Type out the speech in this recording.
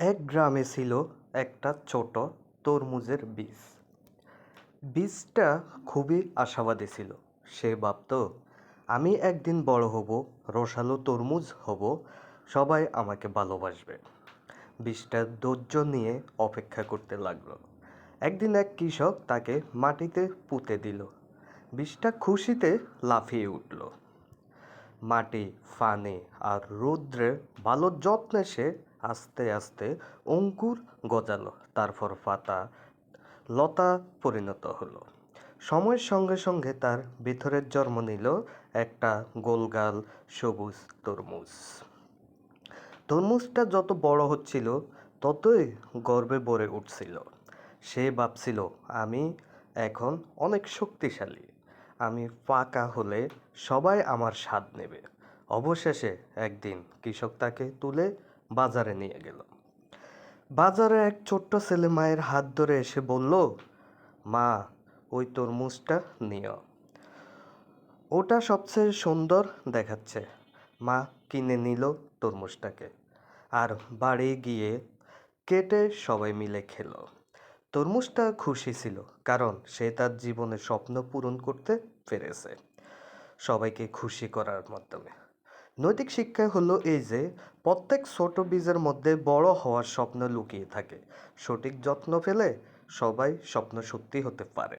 এক গ্রামে ছিল একটা ছোট তরমুজের বীজ। বীজটা খুবই আশাবাদী ছিল। সে ভাবত, আমি একদিন বড় হব, রসালো তরমুজ হব, সবাই আমাকে ভালোবাসবে। বীজটা ধৈর্য নিয়ে অপেক্ষা করতে লাগলো। একদিন এক কৃষক তাকে মাটিতে পুঁতে দিল। বীজটা খুশিতে লাফিয়ে উঠল। মাটি, পানি আর রৌদ্রে ভালো যত্নে সে আস্তে আস্তে অঙ্কুর গজালো, তারপর পাতা, লতা পরিণত হলো। সময়ের সঙ্গে সঙ্গে তার ভিতরের জন্ম নিল একটা গোলগাল সবুজ তরমুজ। তরমুজটা যত বড় হচ্ছিল ততই গর্বে ভরে উঠছিল। সে ভাবছিল, আমি এখন অনেক শক্তিশালী। আমি পাকা হলে সবাই আমার স্বাদ নেবে। অবশেষে একদিন কৃষক তাকে তুলে বাজারে নিয়ে গেল। বাজারে এক ছোট্ট ছেলে মায়ের হাত ধরে এসে বলল, মা, ওই তরমুজটা নিও, ওটা সবচেয়ে সুন্দর দেখাচ্ছে। মা কিনে নিল তরমুজটাকে আর বাড়ি গিয়ে কেটে সবাই মিলে খেলো। তরমুজটা খুশি ছিল, কারণ সে তার জীবনের স্বপ্ন পূরণ করতে পেরেছে সবাইকে খুশি করার মাধ্যমে। নৈতিক শিক্ষা হলো এই যে, প্রত্যেক ছোট বীজের মধ্যে বড় হওয়ার স্বপ্ন লুকিয়ে থাকে। সঠিক যত্ন পেলে সবাই স্বপ্ন সত্যি হতে পারে।